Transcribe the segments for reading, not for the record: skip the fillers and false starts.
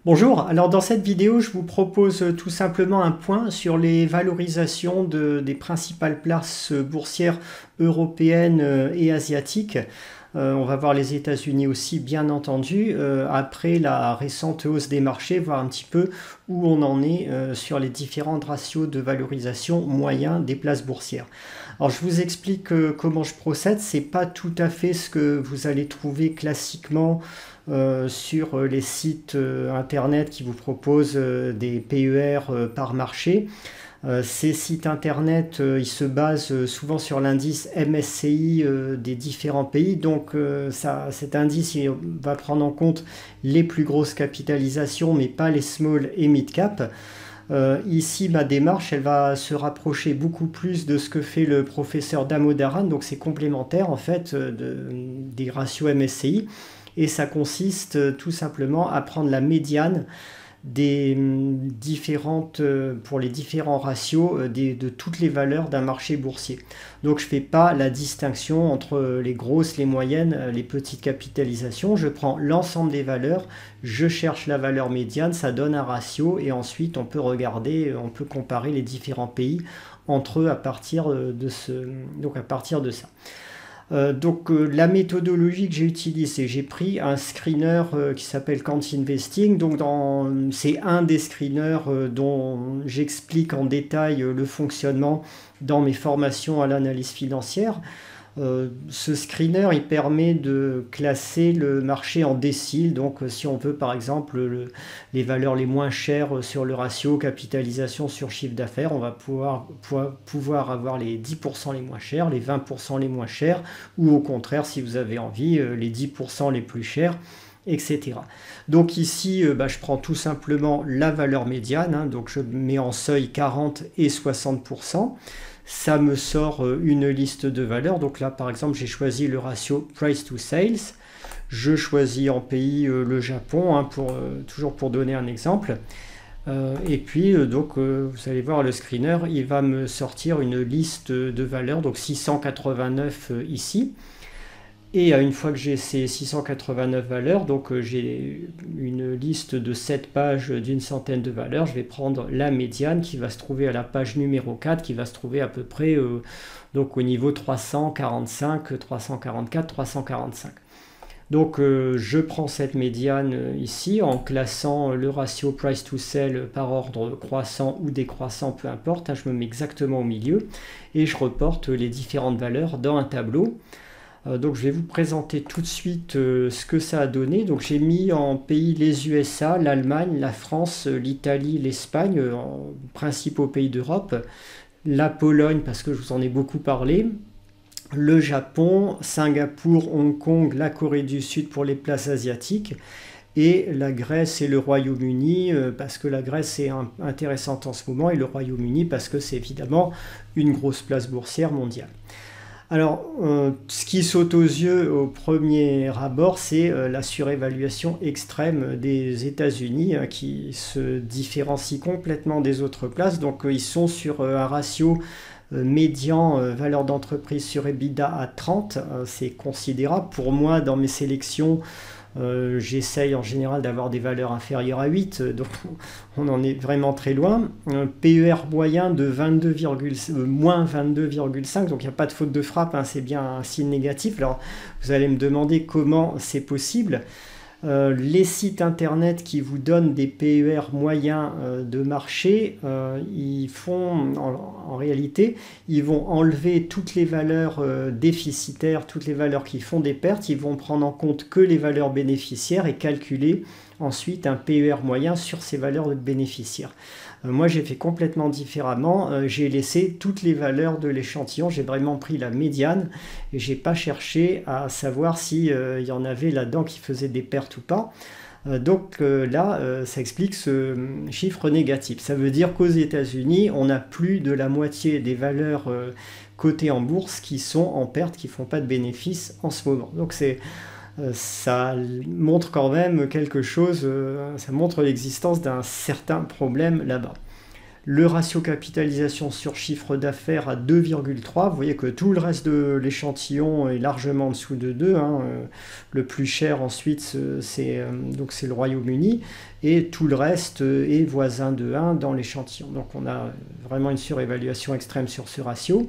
Bonjour, alors dans cette vidéo je vous propose tout simplement un point sur les valorisations des principales places boursières européennes et asiatiques. On va voir les États-Unis aussi bien entendu, après la récente hausse des marchés, voir un petit peu où on en est sur les différents ratios de valorisation moyens des places boursières. Alors je vous explique comment je procède, c'est pas tout à fait ce que vous allez trouver classiquement sur les sites internet qui vous proposent des PER par marché. Ces sites internet, ils se basent souvent sur l'indice MSCI des différents pays. Donc cet indice il va prendre en compte les plus grosses capitalisations, mais pas les small et mid cap. Ici, ma démarche, elle va se rapprocher beaucoup plus de ce que fait le professeur Damodaran. Donc c'est complémentaire en fait des ratios MSCI. Et ça consiste tout simplement à prendre la médiane des différentes, pour les différents ratios de toutes les valeurs d'un marché boursier. Donc je ne fais pas la distinction entre les grosses, les moyennes, les petites capitalisations. Je prends l'ensemble des valeurs, je cherche la valeur médiane, ça donne un ratio et ensuite on peut regarder, on peut comparer les différents pays entre eux à partir de ça. La méthodologie que j'ai utilisée, j'ai pris un screener qui s'appelle Quant Investing. Donc c'est un des screeners dont j'explique en détail le fonctionnement dans mes formations à l'analyse financière. Ce screener il permet de classer le marché en déciles. Donc si on veut par exemple les valeurs les moins chères sur le ratio capitalisation sur chiffre d'affaires, on va pouvoir avoir les 10% les moins chers, les 20% les moins chers, ou au contraire si vous avez envie les 10% les plus chers, etc. Donc ici je prends tout simplement la valeur médiane, donc je mets en seuil 40 et 60%. Ça me sort une liste de valeurs. Donc là, par exemple, j'ai choisi le ratio price to sales. Je choisis en pays le Japon, toujours pour donner un exemple. Et puis, vous allez voir le screener, il va me sortir une liste de valeurs, donc 689 ici. Et une fois que j'ai ces 689 valeurs, donc j'ai une liste de 7 pages d'une centaine de valeurs, je vais prendre la médiane qui va se trouver à la page numéro 4, qui va se trouver à peu près donc au niveau 345, 344, 345. Donc je prends cette médiane ici en classant le ratio price to sell par ordre croissant ou décroissant, peu importe, je me mets exactement au milieu et je reporte les différentes valeurs dans un tableau. Donc je vais vous présenter tout de suite ce que ça a donné. Donc j'ai mis en pays les USA, l'Allemagne, la France, l'Italie, l'Espagne, principaux pays d'Europe, la Pologne parce que je vous en ai beaucoup parlé, le Japon, Singapour, Hong Kong, la Corée du Sud pour les places asiatiques, et la Grèce et le Royaume-Uni, parce que la Grèce est intéressante en ce moment, et le Royaume-Uni parce que c'est évidemment une grosse place boursière mondiale. Alors, ce qui saute aux yeux au premier abord, c'est la surévaluation extrême des États-Unis qui se différencie complètement des autres places. Donc, ils sont sur un ratio médian valeur d'entreprise sur EBITDA à 30. C'est considérable. Pour moi, dans mes sélections, j'essaye en général d'avoir des valeurs inférieures à 8, donc on en est vraiment très loin. Un PER moyen de moins 22,5, donc il n'y a pas de faute de frappe, c'est bien un signe négatif. Alors vous allez me demander comment c'est possible. Les sites internet qui vous donnent des PER moyens de marché, ils font en réalité, ils vont enlever toutes les valeurs déficitaires, toutes les valeurs qui font des pertes, ils vont prendre en compte que les valeurs bénéficiaires et calculer ensuite un PER moyen sur ces valeurs de bénéficiaires. Moi j'ai fait complètement différemment, j'ai laissé toutes les valeurs de l'échantillon, j'ai vraiment pris la médiane et j'ai pas cherché à savoir si y en avait là-dedans qui faisaient des pertes ou pas. Là, ça explique ce chiffre négatif. Ça veut dire qu'aux États-Unis, on a plus de la moitié des valeurs cotées en bourse qui sont en perte, qui font pas de bénéfices en ce moment. Donc ça montre quand même quelque chose, ça montre l'existence d'un certain problème là-bas. Le ratio capitalisation sur chiffre d'affaires à 2,3. Vous voyez que tout le reste de l'échantillon est largement en dessous de 2. Hein. Le plus cher ensuite, c'est le Royaume-Uni. Et tout le reste est voisin de 1 dans l'échantillon. Donc on a vraiment une surévaluation extrême sur ce ratio.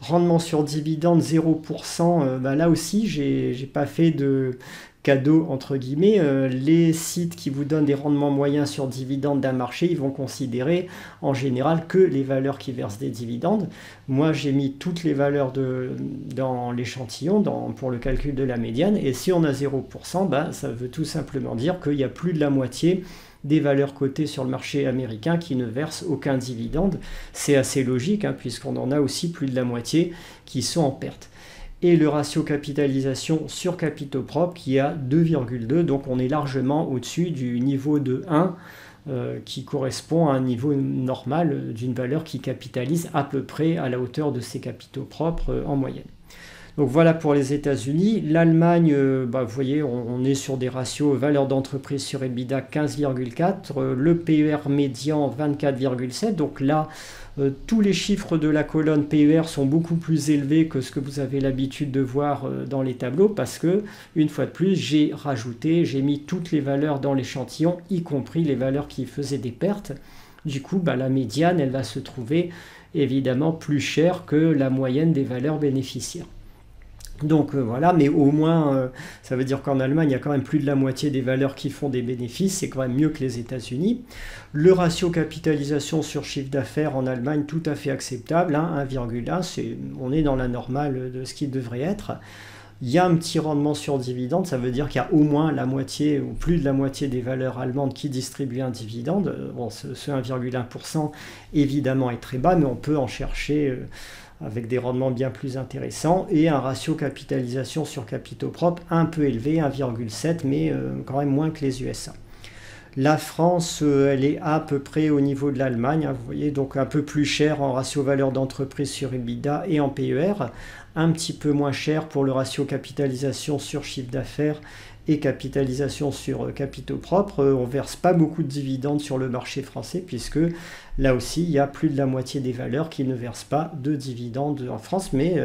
Rendement sur dividende 0%, là aussi, j'ai pas fait de cadeau entre guillemets. Les sites qui vous donnent des rendements moyens sur dividendes d'un marché, ils vont considérer en général que les valeurs qui versent des dividendes. Moi, j'ai mis toutes les valeurs dans l'échantillon pour le calcul de la médiane. Et si on a 0%, ça veut tout simplement dire qu'il y a plus de la moitié des valeurs cotées sur le marché américain qui ne versent aucun dividende. C'est assez logique, hein, puisqu'on en a aussi plus de la moitié qui sont en perte. Et le ratio capitalisation sur capitaux propres qui est à 2,2, donc on est largement au-dessus du niveau de 1 qui correspond à un niveau normal d'une valeur qui capitalise à peu près à la hauteur de ses capitaux propres en moyenne. Donc voilà pour les États-Unis. L'Allemagne, vous voyez, on est sur des ratios valeur d'entreprise sur EBITDA 15,4, le PER médian 24,7. Donc là, tous les chiffres de la colonne PER sont beaucoup plus élevés que ce que vous avez l'habitude de voir dans les tableaux parce que, une fois de plus, j'ai mis toutes les valeurs dans l'échantillon, y compris les valeurs qui faisaient des pertes. Du coup, la médiane, elle va se trouver évidemment plus chère que la moyenne des valeurs bénéficiaires. Donc voilà, mais au moins, ça veut dire qu'en Allemagne, il y a quand même plus de la moitié des valeurs qui font des bénéfices, c'est quand même mieux que les États-Unis. Le ratio capitalisation sur chiffre d'affaires en Allemagne, tout à fait acceptable, hein, 1,1, on est dans la normale de ce qui devrait être. Il y a un petit rendement sur dividende, ça veut dire qu'il y a au moins la moitié ou plus de la moitié des valeurs allemandes qui distribuent un dividende. Bon, ce 1,1% évidemment est très bas, mais on peut en chercher avec des rendements bien plus intéressants, et un ratio capitalisation sur capitaux propres un peu élevé, 1,7, mais quand même moins que les USA. La France, elle est à peu près au niveau de l'Allemagne, hein, vous voyez, donc un peu plus cher en ratio valeur d'entreprise sur EBITDA et en PER, un petit peu moins cher pour le ratio capitalisation sur chiffre d'affaires et capitalisation sur capitaux propres. On ne verse pas beaucoup de dividendes sur le marché français puisque là aussi il y a plus de la moitié des valeurs qui ne versent pas de dividendes en France, mais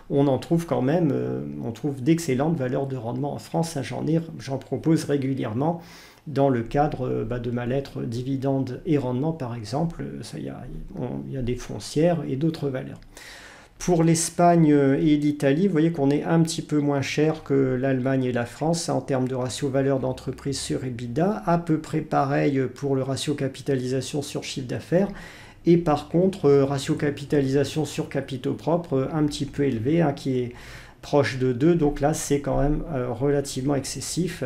on en trouve quand même, on trouve d'excellentes valeurs de rendement en France, hein, j'en propose régulièrement dans le cadre de ma lettre dividendes et rendement par exemple. Il y a des foncières et d'autres valeurs. Pour l'Espagne et l'Italie, vous voyez qu'on est un petit peu moins cher que l'Allemagne et la France en termes de ratio valeur d'entreprise sur EBITDA, à peu près pareil pour le ratio capitalisation sur chiffre d'affaires, et par contre ratio capitalisation sur capitaux propres un petit peu élevé, hein, qui est proche de 2, donc là c'est quand même relativement excessif,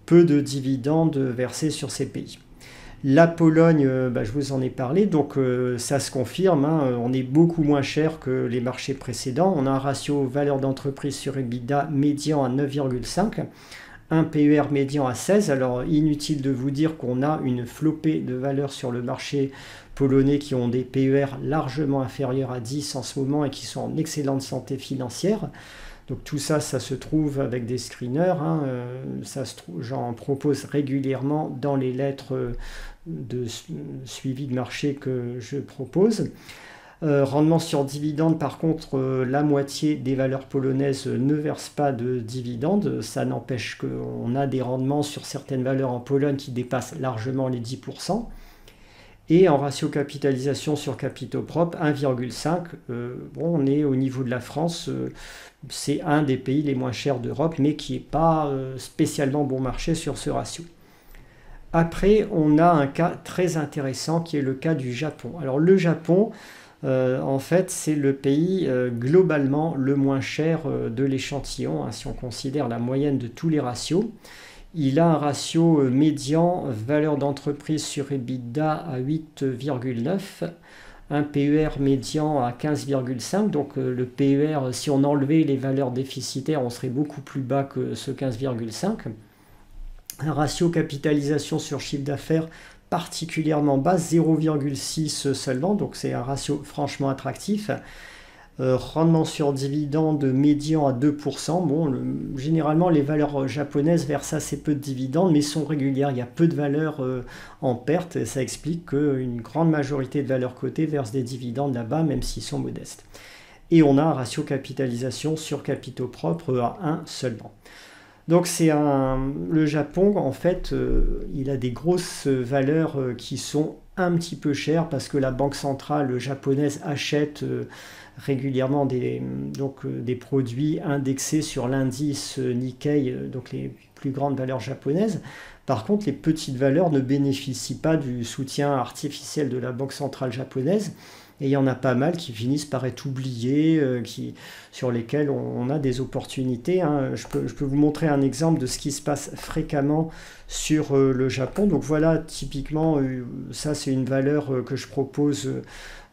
peu de dividendes versés sur ces pays. La Pologne, je vous en ai parlé, donc ça se confirme, hein, on est beaucoup moins cher que les marchés précédents. On a un ratio valeur d'entreprise sur EBITDA médian à 9,5, un PER médian à 16. Alors inutile de vous dire qu'on a une flopée de valeurs sur le marché polonais qui ont des PER largement inférieurs à 10 en ce moment et qui sont en excellente santé financière. Donc tout ça, ça se trouve avec des screeners, hein, j'en propose régulièrement dans les lettres de suivi de marché que je propose. Rendement sur dividende, par contre, la moitié des valeurs polonaises ne versent pas de dividendes. Ça n'empêche qu'on a des rendements sur certaines valeurs en Pologne qui dépassent largement les 10%. Et en ratio capitalisation sur capitaux propres, 1,5. On est au niveau de la France, c'est un des pays les moins chers d'Europe, mais qui n'est pas spécialement bon marché sur ce ratio. Après, on a un cas très intéressant qui est le cas du Japon. Alors le Japon, en fait, c'est le pays globalement le moins cher de l'échantillon, hein, si on considère la moyenne de tous les ratios. Il a un ratio médian valeur d'entreprise sur EBITDA à 8,9, un PER médian à 15,5. Donc le PER, si on enlevait les valeurs déficitaires, on serait beaucoup plus bas que ce 15,5. Un ratio capitalisation sur chiffre d'affaires particulièrement bas, 0,6 seulement, donc c'est un ratio franchement attractif. Rendement sur dividende médian à 2%. Bon, généralement, les valeurs japonaises versent assez peu de dividendes, mais sont régulières. Il y a peu de valeurs en perte. Et ça explique qu'une grande majorité de valeurs cotées versent des dividendes là-bas, même s'ils sont modestes. Et on a un ratio capitalisation sur capitaux propres à 1 seulement. Donc le Japon, en fait, il a des grosses valeurs qui sont un petit peu chères parce que la banque centrale japonaise achète régulièrement des produits indexés sur l'indice Nikkei, donc les plus grandes valeurs japonaises. Par contre, les petites valeurs ne bénéficient pas du soutien artificiel de la banque centrale japonaise. Et il y en a pas mal qui finissent par être oubliés, sur lesquels on a des opportunités. Hein. Je peux vous montrer un exemple de ce qui se passe fréquemment sur le Japon. Donc voilà, typiquement, ça c'est une valeur que je propose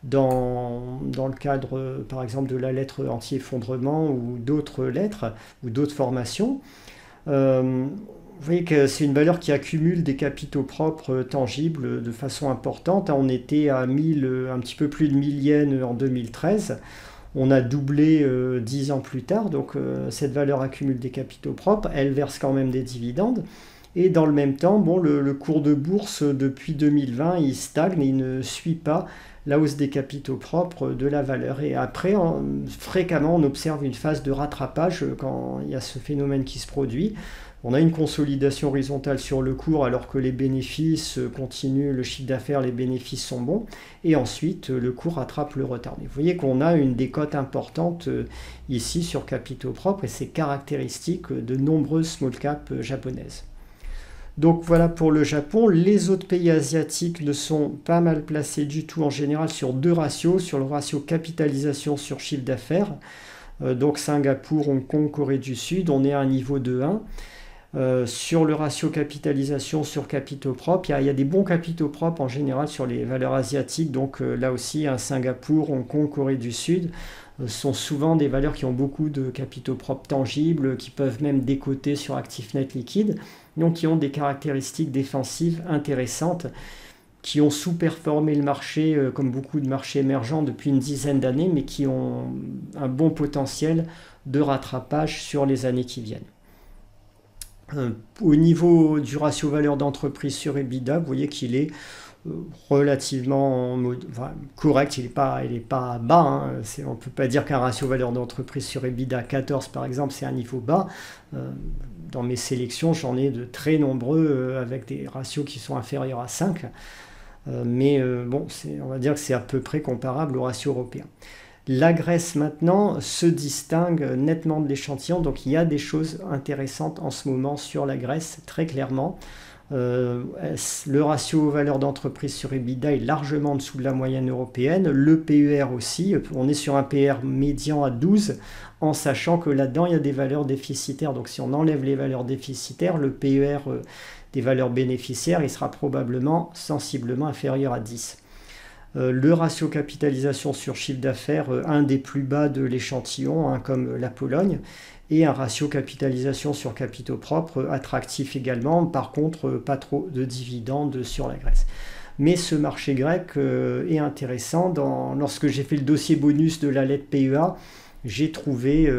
dans le cadre, par exemple, de la lettre anti-effondrement ou d'autres lettres ou d'autres formations. Vous voyez que c'est une valeur qui accumule des capitaux propres tangibles de façon importante. On était à 1000, un petit peu plus de 1000 yens en 2013. On a doublé 10 ans plus tard. Donc cette valeur accumule des capitaux propres. Elle verse quand même des dividendes. Et dans le même temps, bon, le cours de bourse depuis 2020, il stagne, il ne suit pas la hausse des capitaux propres de la valeur. Et après, fréquemment, on observe une phase de rattrapage quand il y a ce phénomène qui se produit. On a une consolidation horizontale sur le cours alors que les bénéfices continuent, le chiffre d'affaires, les bénéfices sont bons. Et ensuite, le cours rattrape le retard. Mais vous voyez qu'on a une décote importante ici sur capitaux propres et c'est caractéristique de nombreuses small caps japonaises. Donc voilà pour le Japon. Les autres pays asiatiques ne sont pas mal placés du tout en général sur deux ratios, sur le ratio capitalisation sur chiffre d'affaires. Donc Singapour, Hong Kong, Corée du Sud, on est à un niveau de 1. Sur le ratio capitalisation sur capitaux propres, il y a des bons capitaux propres en général sur les valeurs asiatiques, donc là aussi Singapour, Hong Kong, Corée du Sud sont souvent des valeurs qui ont beaucoup de capitaux propres tangibles, qui peuvent même décoter sur actifs nets liquides, donc qui ont des caractéristiques défensives intéressantes, qui ont sous-performé le marché comme beaucoup de marchés émergents depuis une dizaine d'années, mais qui ont un bon potentiel de rattrapage sur les années qui viennent. Au niveau du ratio valeur d'entreprise sur EBITDA, vous voyez qu'il est relativement correct, il n'est pas bas. Hein. On ne peut pas dire qu'un ratio valeur d'entreprise sur EBITDA 14 par exemple, c'est un niveau bas. Dans mes sélections, j'en ai de très nombreux avec des ratios qui sont inférieurs à 5. Mais bon, on va dire que c'est à peu près comparable au ratio européen. La Grèce maintenant se distingue nettement de l'échantillon, donc il y a des choses intéressantes en ce moment sur la Grèce, très clairement. Le ratio valeur d'entreprise sur EBITDA est largement en dessous de la moyenne européenne, le PER aussi, on est sur un PER médian à 12, en sachant que là-dedans il y a des valeurs déficitaires, donc si on enlève les valeurs déficitaires, le PER des valeurs bénéficiaires, il sera probablement sensiblement inférieur à 10. Le ratio capitalisation sur chiffre d'affaires, un des plus bas de l'échantillon, hein, comme la Pologne, et un ratio capitalisation sur capitaux propres attractif également, par contre pas trop de dividendes sur la Grèce. Mais ce marché grec est intéressant. Lorsque j'ai fait le dossier bonus de la lettre PEA, j'ai trouvé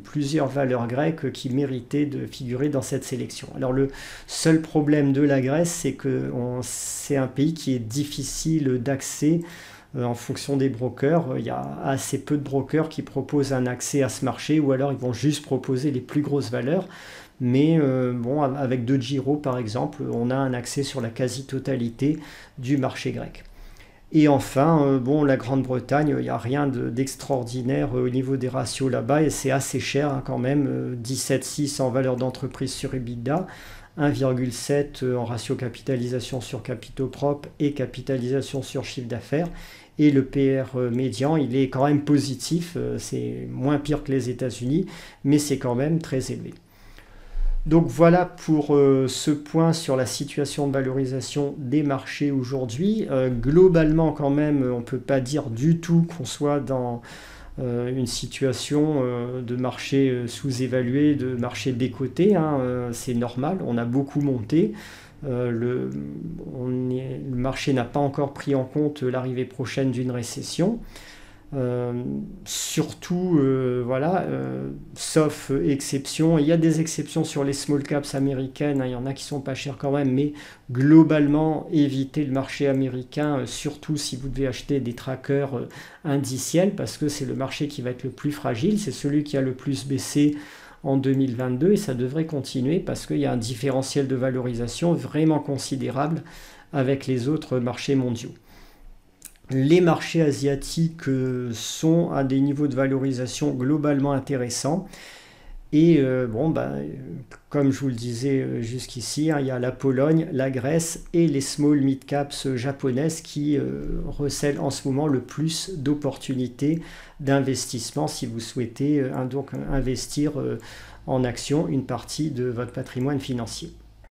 plusieurs valeurs grecques qui méritaient de figurer dans cette sélection. Alors le seul problème de la Grèce, c'est que c'est un pays qui est difficile d'accès en fonction des brokers. Il y a assez peu de brokers qui proposent un accès à ce marché, ou alors ils vont juste proposer les plus grosses valeurs. Mais bon, avec DeGiro par exemple, on a un accès sur la quasi-totalité du marché grec. Et enfin, bon, la Grande-Bretagne, il n'y a rien d'extraordinaire au niveau des ratios là-bas, et c'est assez cher hein, quand même, 17,6 en valeur d'entreprise sur EBITDA, 1,7 en ratio capitalisation sur capitaux propres et capitalisation sur chiffre d'affaires. Et le PR médian, il est quand même positif, c'est moins pire que les États-Unis, mais c'est quand même très élevé. Donc voilà pour ce point sur la situation de valorisation des marchés aujourd'hui. Globalement quand même, on ne peut pas dire du tout qu'on soit dans une situation de marché sous-évalué, de marché décoté. Hein, c'est normal, on a beaucoup monté. Le marché n'a pas encore pris en compte l'arrivée prochaine d'une récession. Surtout, voilà, sauf exception. Il y a des exceptions sur les small caps américaines, hein, il y en a qui sont pas chères quand même, mais globalement, évitez le marché américain, surtout si vous devez acheter des trackers indiciels, parce que c'est le marché qui va être le plus fragile, c'est celui qui a le plus baissé en 2022 et ça devrait continuer parce qu'il y a un différentiel de valorisation vraiment considérable avec les autres marchés mondiaux. Les marchés asiatiques sont à des niveaux de valorisation globalement intéressants. Et bon, ben, comme je vous le disais jusqu'ici, hein, il y a la Pologne, la Grèce et les small mid caps japonaises qui recèlent en ce moment le plus d'opportunités d'investissement si vous souhaitez donc investir en actions une partie de votre patrimoine financier.